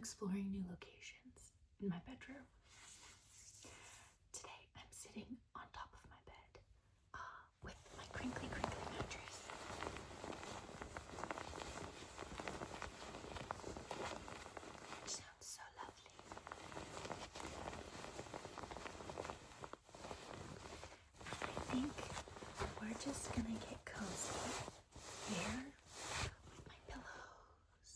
exploring new locations in my bedroom. Today I'm sitting on top of my bed with my crinkly mattress. Which sounds so lovely. And I think we're just gonna get cozy here with my pillows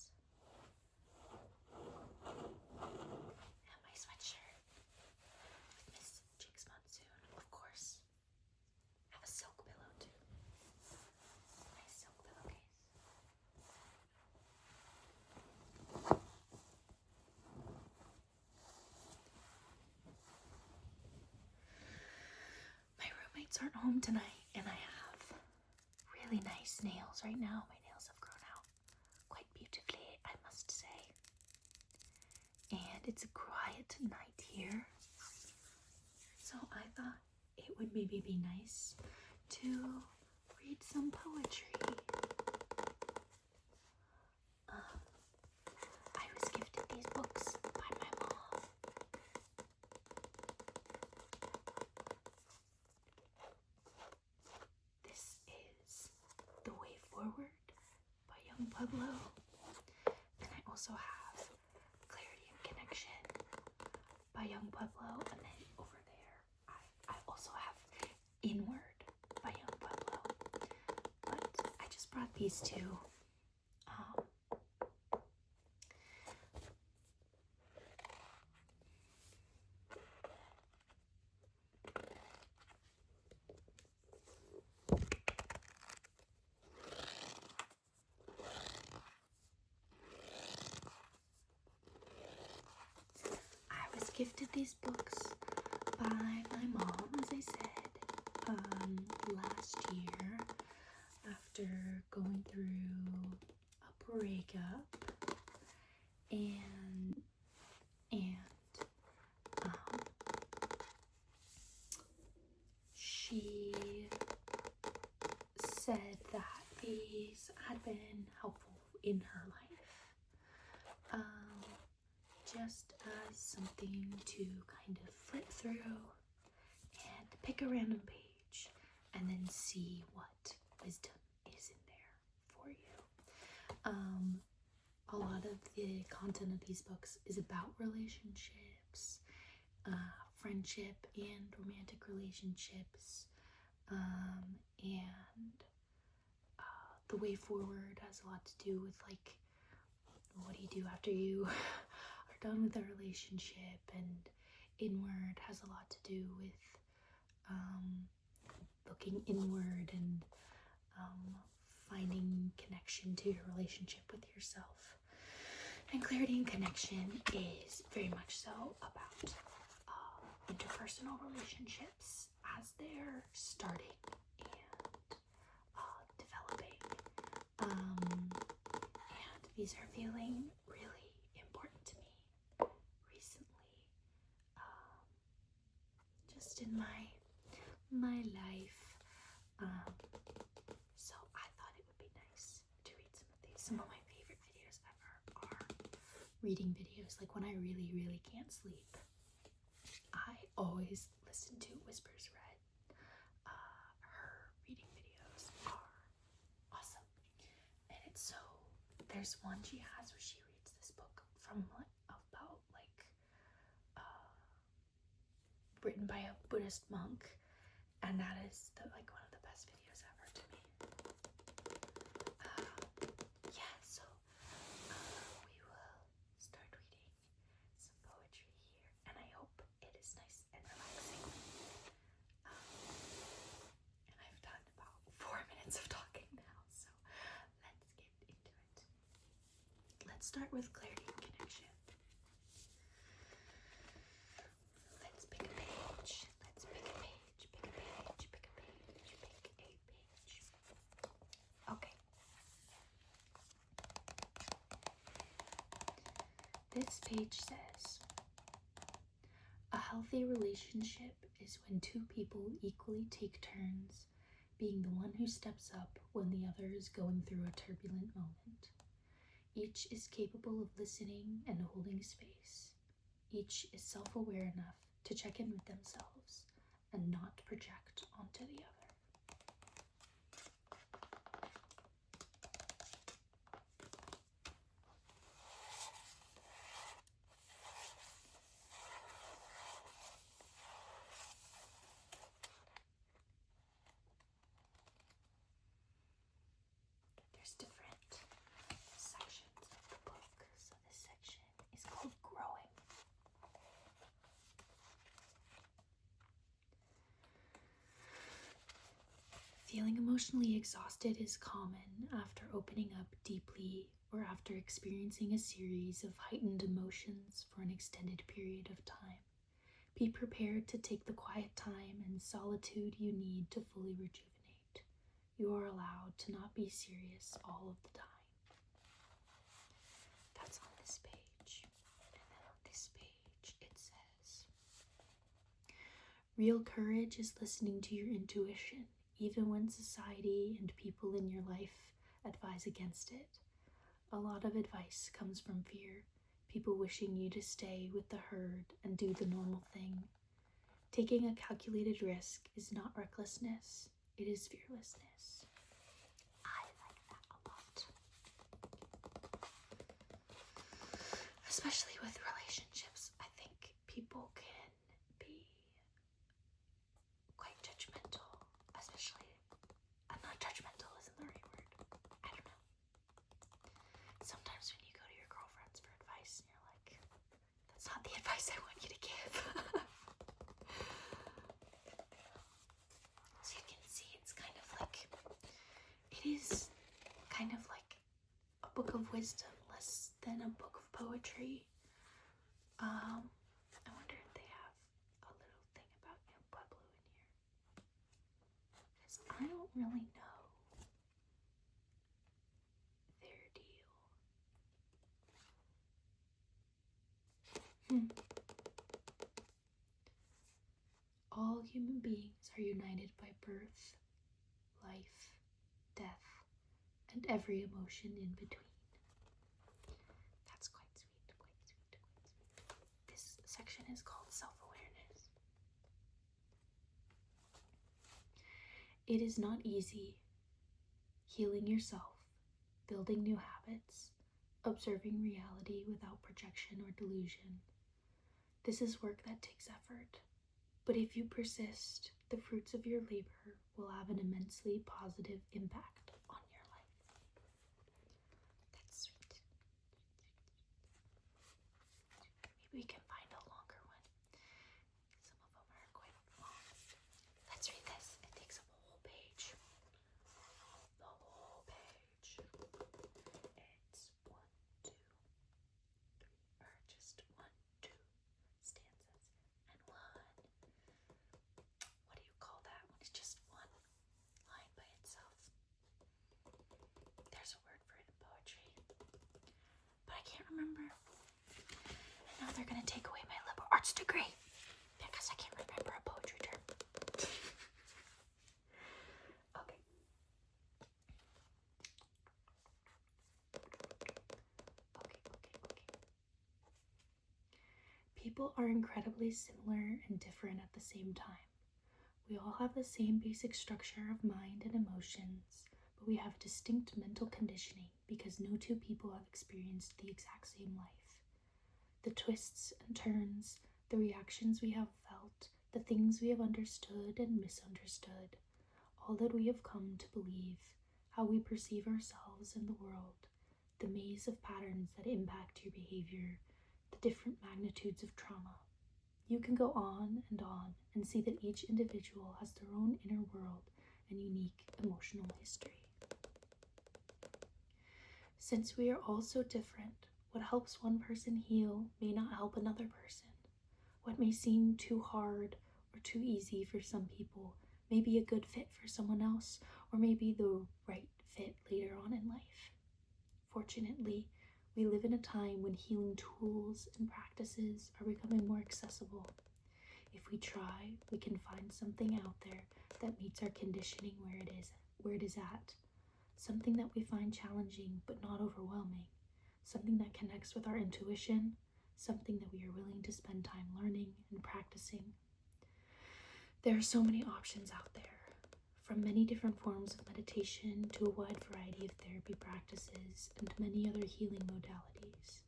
and my sweatshirt with Miss Jigs Monsoon, of course. I have a silk pillow too. Nice silk pillowcase. My roommates aren't home tonight, and I have really nice nails right now. My nails have grown out quite beautifully, I must say. And it's a quiet night here, so I thought it would maybe be nice to read some poetry. I was gifted these books by my mom. This is The Way Forward by Young Pueblo. And I also have Clarity and Connection by Young Pueblo. And then over there, I also have Inward by Young Pueblo. But I just brought these two. I was gifted these books by my mom, as I said, last year after going through a breakup, and she said that these had been helpful in her life. Just as something to kind of flip through and pick a random page and then see what wisdom is in there for you. A lot of the content of these books is about relationships, friendship and romantic relationships, and The Way Forward has a lot to do with, like, what do you do after you are done with a relationship, and Inward has a lot to do with looking inward and finding connection to your relationship with yourself. And Clarity and Connection is very much so about interpersonal relationships as they're starting and developing. And these are feeling really important to me recently, just in my life. So I thought it would be nice to read some of these. Some of my favorite videos ever are reading videos. Like when I really can't sleep, I always listen to Whispers Read. Her reading videos are awesome. And it's so, there's one she has where she reads this book from about written by a Buddhist monk, and that is one of the best videos ever to me. Yeah, so we will start reading some poetry here, and I hope it is nice and relaxing. And I've done about 4 minutes of talking now, so let's get into it. Let's start with Clarity and Connection. Let's pick a page. Let's pick a page. Pick a page. Pick a page. Pick a page. Okay. This page says, a healthy relationship is when two people equally take turns being the one who steps up when the other is going through a turbulent moment. Each is capable of listening and holding space. Each is self-aware enough to check in with themselves and not project onto the other. There's different sections of the book. So this section is called Growing. Feeling emotionally exhausted is common after opening up deeply or after experiencing a series of heightened emotions for an extended period of time. Be prepared to take the quiet time and solitude you need to fully rejuvenate. You are allowed to not be serious all of the time. That's on this page. And then on this page it says, real courage is listening to your intuition, even when society and people in your life advise against it. A lot of advice comes from fear, people wishing you to stay with the herd and do the normal thing. Taking a calculated risk is not recklessness, it is fearlessness. I like that a lot. Especially with relationships, I think people can be quite judgmental, especially, not judgmental isn't the right word, I don't know. Sometimes when you go to your girlfriends for advice and you're like, that's not the advice I want you to give. So you can see it's kind of like, it is kind of like a book of wisdom, less than a book of poetry. I wonder if they have a little thing about young Pueblo in here, because I don't really know their deal. All human beings are united by birth, life, death, and every emotion in between. That's quite sweet, quite sweet, quite sweet. This section is called Self-Awareness. It is not easy healing yourself, building new habits, observing reality without projection or delusion. This is work that takes effort, but if you persist, the fruits of your labor will have an immensely positive impact on your life. That's sweet. Maybe we can find a longer one. Some of them are quite long. Let's read this. It takes up a whole page. The whole page. It's just 1, 2 stanzas and one. What do you call that when it's just one line by itself? There's a word for it in poetry, but I can't remember. And now they're gonna take away my liberal arts degree because I can't remember a poetry term. Okay. People are incredibly similar and different at the same time. We all have the same basic structure of mind and emotions, but we have distinct mental conditioning because no two people have experienced the exact same life. The twists and turns, the reactions we have felt, the things we have understood and misunderstood, all that we have come to believe, how we perceive ourselves and the world, the maze of patterns that impact your behavior, the different magnitudes of trauma. You can go on and see that each individual has their own inner world and unique emotional history. Since we are all so different, what helps one person heal may not help another person. What may seem too hard or too easy for some people may be a good fit for someone else, or may be the right fit later on in life. Fortunately, we live in a time when healing tools and practices are becoming more accessible. If we try, we can find something out there that meets our conditioning where it is at. Something that we find challenging but not overwhelming. something that connects with our intuition, something that we are willing to spend time learning and practicing. There are so many options out there, from many different forms of meditation to a wide variety of therapy practices and many other healing modalities.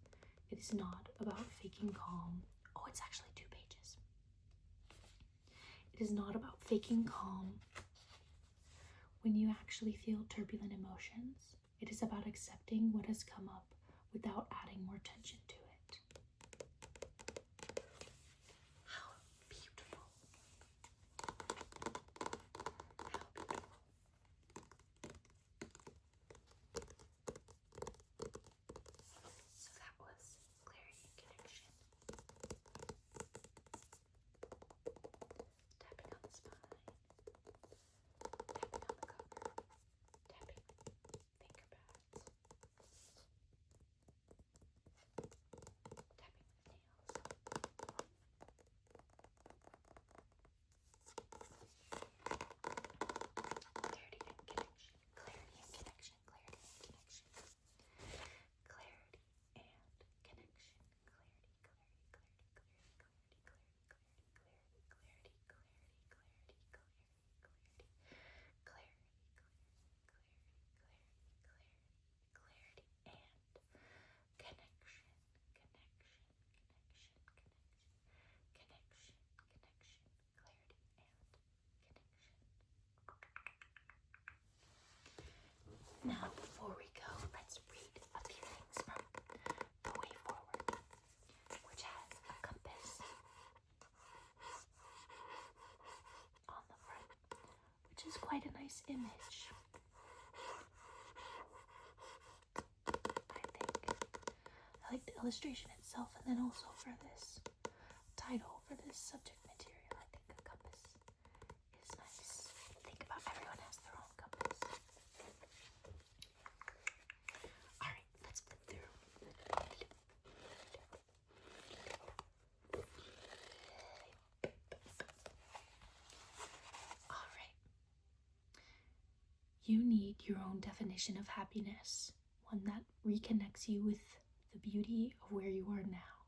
It is not about faking calm. Oh, it's actually 2 pages. It is not about faking calm when you actually feel turbulent emotions. It is about accepting what has come up without adding more tension to it. How beautiful. How beautiful. So that was clarity and connection. Tapping on the spine. Tapping on the cover. Tapping finger pads. Tapping with nails. Clarity and connection. Clarity and connection. Clarity and connection. Clarity and connection. Clarity, Now, before we go, let's read a few things from The Way Forward, which has a compass on the front, which is quite a nice image. I think. I like the illustration itself, and then also for this title, for this subject material, I think a compass is nice. Think about everyone has their own compass. Alright, let's flip through. Alright. You need your own definition of happiness, one that reconnects you with the beauty of where you are now,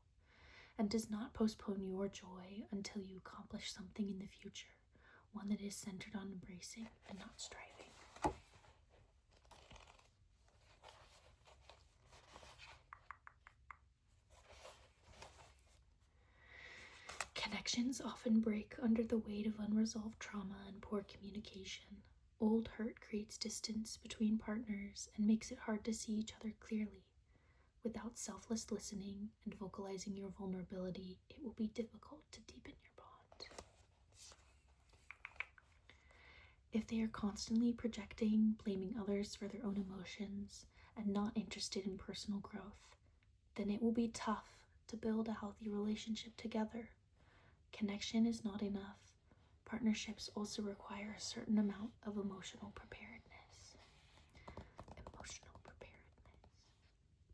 and does not postpone your joy until you accomplish something in the future, one that is centered on embracing and not striving. Connections often break under the weight of unresolved trauma and poor communication. Old hurt creates distance between partners and makes it hard to see each other clearly. Without selfless listening and vocalizing your vulnerability, it will be difficult to deepen your bond. If they are constantly projecting, blaming others for their own emotions, and not interested in personal growth, then it will be tough to build a healthy relationship together. Connection is not enough. Partnerships also require a certain amount of emotional preparedness. Emotional preparedness.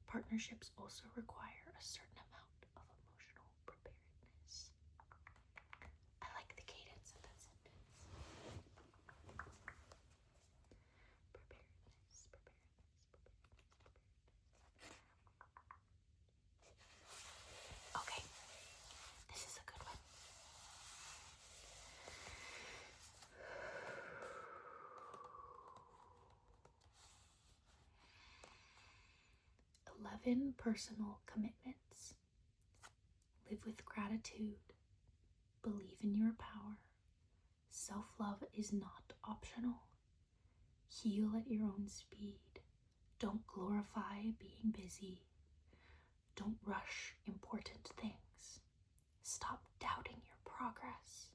Partnerships also require a certain amount of emotional preparedness. I like the cadence of that sentence. Preparedness, preparedness. Okay, this is a good one. 11 personal commitments. Live with gratitude. Believe in your power. Self-love is not optional. Heal at your own speed. Don't glorify being busy. Don't rush important things. Stop doubting your progress.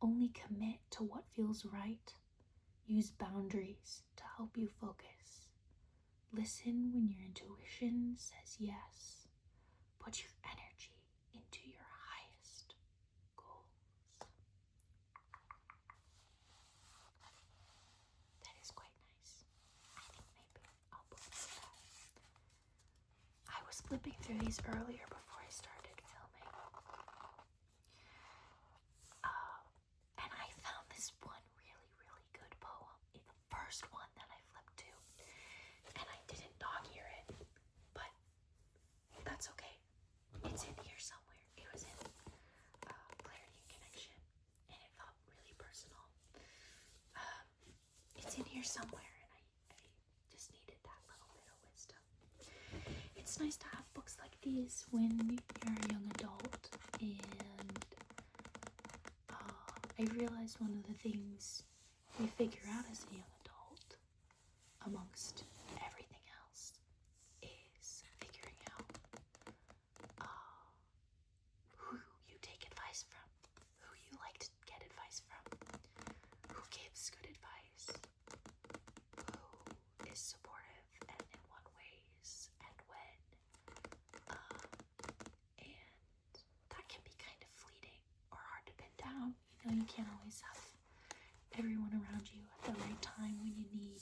Only commit to what feels right. Use boundaries to help you focus. Listen when your intuition says yes. Put your energy into your highest goals. That is quite nice. I think maybe I'll put that. I was flipping through these earlier before I started filming. And I found this one really, really good poem. It's the first one that I flipped to. And I didn't dog ear it, but somewhere, and I just needed that little bit of wisdom. It's nice to have books like these when you're a young adult, and I realized one of the things we figure out as a young adult, amongst everything else, is figuring out who you take advice from, who you like to get advice from, who gives good advice, who is supportive and in what ways and when. And that can be kind of fleeting or hard to pin down. You know, you can't always have everyone around you at the right time when you need